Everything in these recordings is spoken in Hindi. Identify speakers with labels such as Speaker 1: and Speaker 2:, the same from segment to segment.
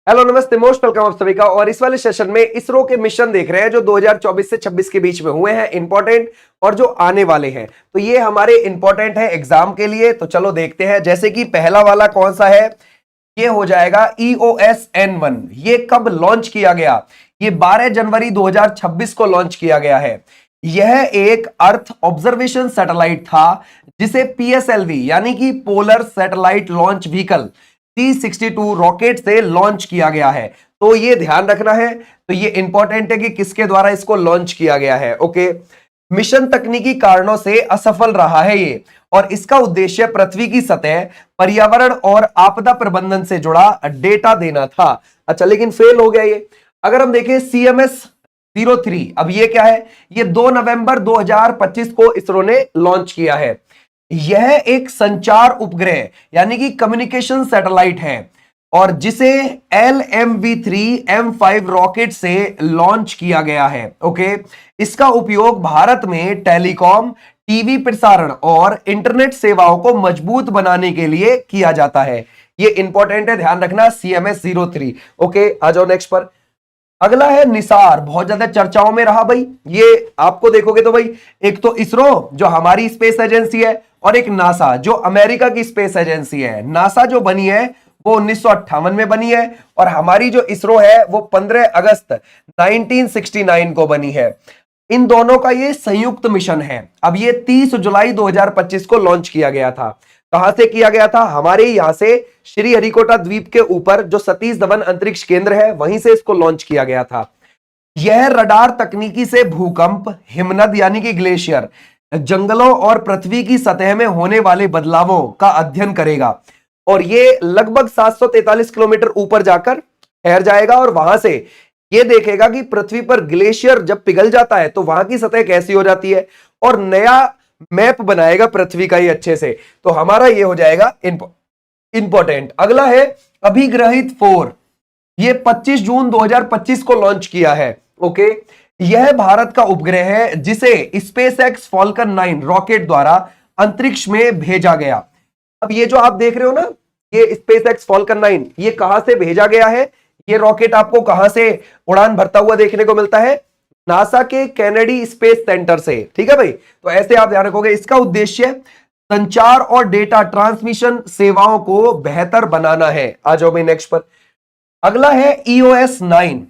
Speaker 1: हेलो नमस्ते, मोस्ट वेलकम आप सभी का। और इस वाले सेशन में इसरो के मिशन देख रहे हैं जो 2024 से 26 के बीच में हुए हैं, इंपॉर्टेंट और जो आने वाले हैं। तो ये हमारे इंपॉर्टेंट है एग्जाम के लिए। तो चलो देखते हैं। जैसे कि पहला वाला कौन सा है, ये हो जाएगा EOS-N1। ये कब लॉन्च किया गया? ये 12 जनवरी 2026 को लॉन्च किया गया है। यह एक अर्थ ऑब्जर्वेशन सैटेलाइट था जिसे PSLV यानी कि polar satellite launch vehicle T62 rocket से लॉन्च किया गया है। तो ये ध्यान रखना है। तो ये इंपॉर्टेंट है कि किसके द्वारा इसको लॉन्च किया गया है। ओके, मिशन तकनीकी कारणों से असफल रहा है ये, और इसका उद्देश्य पृथ्वी की सतह, पर्यावरण और आपदा प्रबंधन से जुड़ा डेटा देना था। अच्छा, लेकिन फेल हो गया ये। अगर हम देखें CMS-03, अब ये क्या है? ये 2 नवंबर 2025 को इसरो ने लॉन्च किया है। यह एक संचार उपग्रह यानी कि कम्युनिकेशन सैटेलाइट है, और जिसे LMV-3 M5 रॉकेट से लॉन्च किया गया है। ओके, इसका उपयोग भारत में टेलीकॉम, टीवी प्रसारण और इंटरनेट सेवाओं को मजबूत बनाने के लिए किया जाता है। ये इंपॉर्टेंट है, ध्यान रखना, CMS-03। ओके, आ जाओ नेक्स्ट पर। अगला है निसार, बहुत ज्यादा चर्चाओं में रहा भाई। ये आपको देखोगे तो भाई, एक तो इसरो जो हमारी स्पेस एजेंसी है, और एक नासा जो अमेरिका की स्पेस एजेंसी है। नासा जो बनी है वो 1958 में बनी है, और हमारी जो इसरो है वो 15 अगस्त 1969 को बनी है। इन दोनों का ये संयुक्त मिशन है। अब ये 30 जुलाई 2025 को लॉन्च किया गया था। कहां से किया गया था? हमारे यहां से श्रीहरिकोटा द्वीप के ऊपर जो सतीश धवन अंतरिक्ष केंद्र है, वहीं से इसको लॉन्च किया गया था। यह रडार तकनीकी से भूकंप, हिमनद यानी कि ग्लेशियर, जंगलों और पृथ्वी की सतह में होने वाले बदलावों का अध्ययन करेगा। और ये लगभग 743 किलोमीटर ऊपर जाकर ठहर जाएगा, और वहां से ये देखेगा कि पृथ्वी पर ग्लेशियर जब पिघल जाता है तो वहां की सतह कैसी हो जाती है, और नया मैप बनाएगा पृथ्वी का ही अच्छे से। तो हमारा ये हो जाएगा इंपॉर्टेंट। अगला है अभिग्रहित 4। ये 25 जून 2025 को लॉन्च किया है। ओके, यह भारत का उपग्रह है जिसे SpaceX Falcon 9 रॉकेट द्वारा अंतरिक्ष में भेजा गया। अब ये जो आप देख रहे हो ना, ये SpaceX Falcon 9, ये कहां से भेजा गया है? ये रॉकेट आपको कहां से उड़ान भरता हुआ देखने को मिलता है? नासा के कैनेडी स्पेस सेंटर से। ठीक है भाई, तो ऐसे आप ध्यान रखोगे। इसका उद्देश्य संचार और डेटा ट्रांसमिशन सेवाओं को बेहतर बनाना है। आ जाओ भाई नेक्स्ट पर। अगला है EOS-9।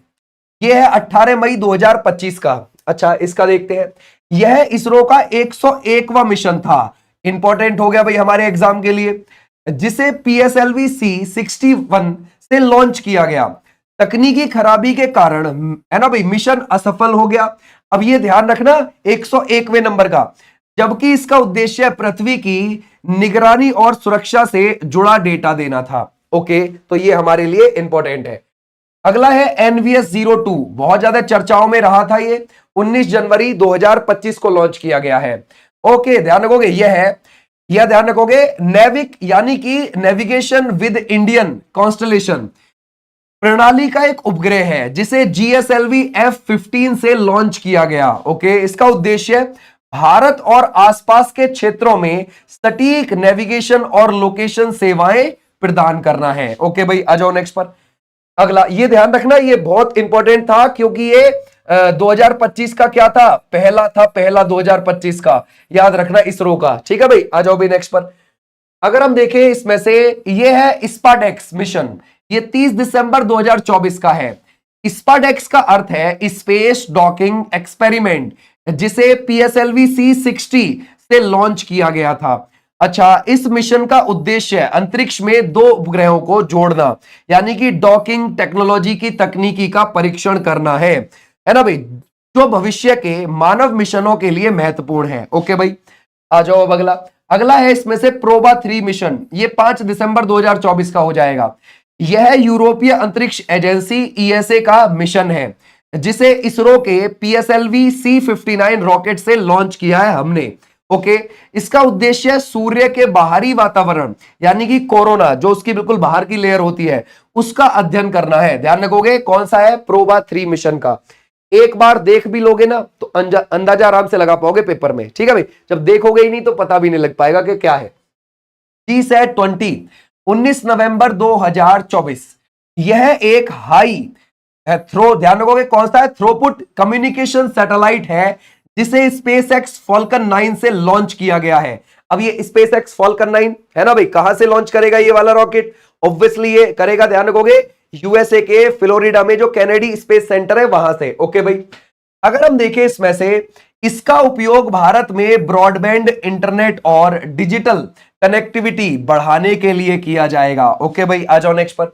Speaker 1: यह है 18 मई 2025 का। अच्छा, इसका देखते हैं। यह इसरो का 101वां मिशन था। इंपॉर्टेंट हो गया भाई हमारे एग्जाम के लिए, जिसे PSLV C61 से लॉन्च किया गया। तकनीकी खराबी के कारण है ना भाई, मिशन असफल हो गया। अब ये ध्यान रखना, 101वें नंबर का, जबकि इसका उद्देश्य पृथ्वी की निगरानी और सुरक्षा से जुड़ा डेटा देना था। ओके, तो ये हमारे लिए इंपॉर्टेंट है। अगला है NVS-02। बहुत ज्यादा चर्चाओं में रहा था ये। 19 जनवरी 2025 को लॉन्च किया गया है। ओके, ध्यान रखोगे, यह ध्यान रखोगे, नेविक यानी कि नेविगेशन विद इंडियन कॉन्स्टलेशन प्रणाली का एक उपग्रह है जिसे GSLV F-15 से लॉन्च किया गया। ओके, इसका उद्देश्य भारत और आसपास के क्षेत्रों में सटीक नेविगेशन और लोकेशन सेवाएं प्रदान करना है। ओके भाई, आ जाओ नेक्स्ट पर। अगला, ये ध्यान रखना, ये बहुत इंपॉर्टेंट था क्योंकि ये 2025 का क्या था? पहला 2025 का, याद रखना, इसरो का। ठीक है भाई, आ जाओ भाई नेक्स्ट पर। अगर हम देखें इसमें से, ये है स्पाडेक्स मिशन। ये 30 दिसंबर 2024 का है। स्पाडेक्स का अर्थ है स्पेस डॉकिंग एक्सपेरिमेंट, जिसे PSLV C60 से लॉन्च किया गया था। अच्छा, इस मिशन का उद्देश्य अंतरिक्ष में 2 उपग्रहों को जोड़ना, यानी कि डॉकिंग टेक्नोलॉजी की तकनीकी का परीक्षण करना है ना भाई, जो भविष्य के मानव मिशनों के लिए महत्वपूर्ण है। ओके भाई, आ जाओ अब अगला है इसमें से प्रोबा 3 मिशन। ये 5 दिसंबर 2024 का हो जाएगा। यह यूरोपीय अंतरिक्ष एजेंसी ESA का मिशन है, जिसे इसरो के PSLV C59 रॉकेट से लॉन्च किया है हमने। ओके, इसका उद्देश्य सूर्य के बाहरी वातावरण यानी कि कोरोना, जो उसकी बिल्कुल बाहर की लेयर होती है, उसका अध्ययन करना है। ध्यान रखोगे, कौन सा है? प्रोबा 3 मिशन का। एक बार देख भी लोगे ना तो अंदाजा आराम से लगा पाओगे पेपर में। ठीक है भाई, जब देखोगे ही नहीं तो पता भी नहीं लग पाएगा कि क्या है। GSAT 20 19 नवंबर 2024 यह एक हाई थ्रो, ध्यान रखोगे कौन सा है, थ्रोपुट कम्युनिकेशन सैटेलाइट है जिसे स्पेस एक्स फॉल्कन 9 से लॉन्च किया गया है। अब ये स्पेस एक्स फॉल्कन 9 है ना भाई, कहां से लॉन्च करेगा ये वाला रॉकेट, ऑब्वियसली ये करेगा, ध्यान रखोगे यूएसए के फ्लोरिडा में जो कैनेडी स्पेस सेंटर है वहां से। ओके भाई, अगर हम देखें इसमें से इसका उपयोग भारत में ब्रॉडबैंड इंटरनेट और डिजिटल कनेक्टिविटी बढ़ाने के लिए किया जाएगा। ओके भाई, आ जाओ नेक्स्ट पर।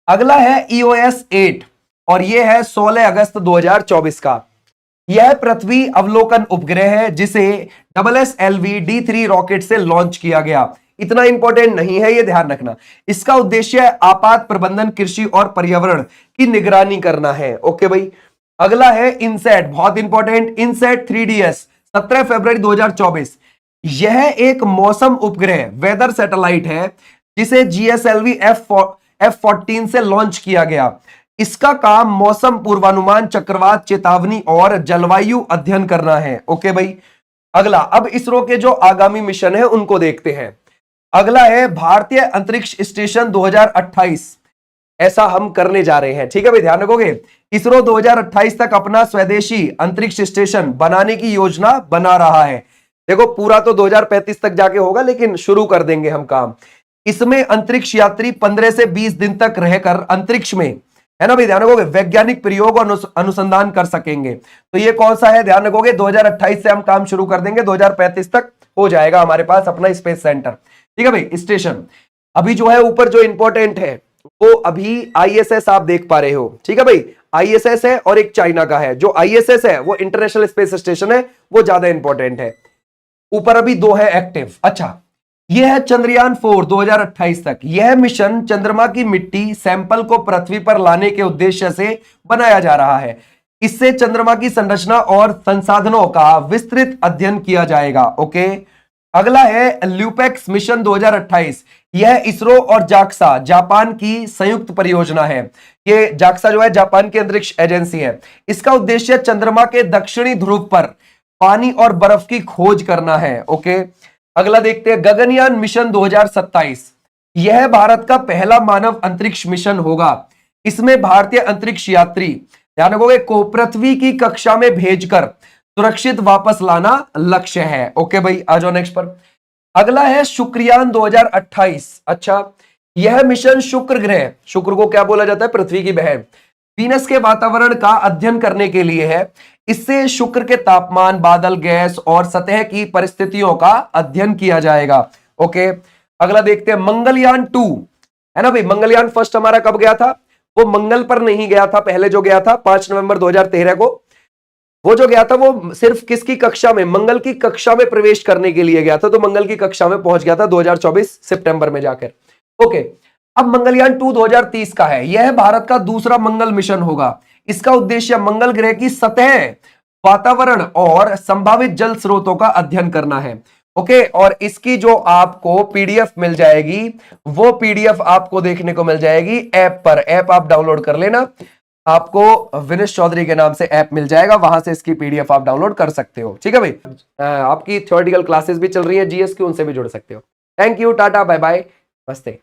Speaker 1: अगला है EOS 8 और यह है 16 अगस्त 2024 का। यह पृथ्वी अवलोकन उपग्रह है जिसे SSLV D3 रॉकेट से लॉन्च किया गया। इतना इंपॉर्टेंट नहीं है, यह ध्यान रखना। इसका उद्देश्य आपात प्रबंधन, कृषि और पर्यावरण की निगरानी करना है। ओके भाई, अगला है इनसेट, बहुत इंपॉर्टेंट, इनसेट 3DS 17 फरवरी 2024। यह एक मौसम उपग्रह वेदर सैटेलाइट है जिसे GSLV F14 से लॉन्च किया गया। इसका काम मौसम पूर्वानुमान, चक्रवात चेतावनी और जलवायु अध्ययन करना है। ओके भाई, अगला, अब इसरो के जो आगामी मिशन है उनको देखते हैं। अगला है भारतीय अंतरिक्ष स्टेशन 2028, ऐसा हम करने जा रहे हैं। ठीक है भाई, ध्यान रखोगे इसरो 2028 तक अपना स्वदेशी अंतरिक्ष स्टेशन बनाने की योजना बना रहा है। देखो पूरा तो 2035 तक जाके होगा, लेकिन शुरू कर देंगे हम काम। इसमें अंतरिक्ष यात्री 15 से 20 दिन तक रहकर अंतरिक्ष में, है ना भाई, ध्यान रखोगे वैज्ञानिक प्रयोग और अनुसंधान कर सकेंगे। तो ये कौन सा है, ध्यान रखोगे 2028 से हम काम शुरू कर देंगे, 2035 तक हो जाएगा हमारे पास अपना स्पेस सेंटर। ठीक है भाई, स्टेशन अभी जो है ऊपर जो इंपॉर्टेंट है वो अभी ISS आप देख पा रहे हो। ठीक है भाई, ISS है और एक चाइना का है। जो ISS है वो इंटरनेशनल स्पेस स्टेशन है, वो ज्यादा इंपॉर्टेंट है। ऊपर अभी 2 है एक्टिव। अच्छा, यह है चंद्रयान 4 2028 तक। यह मिशन चंद्रमा की मिट्टी सैंपल को पृथ्वी पर लाने के उद्देश्य से बनाया जा रहा है। इससे चंद्रमा की संरचना और संसाधनों का विस्तृत अध्ययन किया जाएगा। ओके, अगला है ल्यूपेक्स मिशन 2028। यह इसरो और जाक्सा जापान की संयुक्त परियोजना है। ये जाक्सा जो है जापान की अंतरिक्ष एजेंसी है। इसका उद्देश्य चंद्रमा के दक्षिणी ध्रुव पर पानी और बर्फ की खोज करना है। ओके, अगला देखते हैं गगनयान मिशन 2027। यह भारत का पहला मानव अंतरिक्ष मिशन होगा। इसमें भारतीय अंतरिक्ष यात्री, ध्यान रखोगे, को पृथ्वी की कक्षा में भेजकर सुरक्षित वापस लाना लक्ष्य है। ओके भाई, आ जाओ नेक्स्ट पर। अगला है शुक्रयान 2028। अच्छा, यह मिशन शुक्र ग्रह, शुक्र को क्या बोला जाता है, पृथ्वी की बहन, वीनस के वातावरण का अध्ययन करने के लिए है। इससे शुक्र के तापमान, बादल, गैस और सतह की परिस्थितियों का अध्ययन किया जाएगा। ओके, अगला देखते हैं मंगलयान 2, है ना भाई। मंगलयान फर्स्ट हमारा कब गया था, वो मंगल पर नहीं गया था, पहले जो गया था 5 नवंबर 2013 को, वो जो गया था वो सिर्फ किसकी कक्षा में, मंगल की कक्षा में प्रवेश करने के लिए गया था। तो मंगल की कक्षा में पहुंच गया था 2024 सितंबर में जाकर। ओके, अब मंगलयान 2 2030 का है। यह भारत का दूसरा मंगल मिशन होगा। इसका उद्देश्य मंगल ग्रह की सतह, वातावरण और संभावित जल स्रोतों का अध्ययन करना है। ओके, और इसकी जो आपको PDF मिल जाएगी, वो PDF आपको देखने को मिल जाएगी ऐप पर। ऐप आप डाउनलोड कर लेना, आपको विनेश चौधरी के नाम से ऐप मिल जाएगा, वहां से इसकी PDF आप डाउनलोड कर सकते हो। ठीक है भाई, आपकी थ्योरेटिकल क्लासेस भी चल रही है GS की, उनसे भी जुड़ सकते हो। Thank you, tata, bye bye, नमस्ते।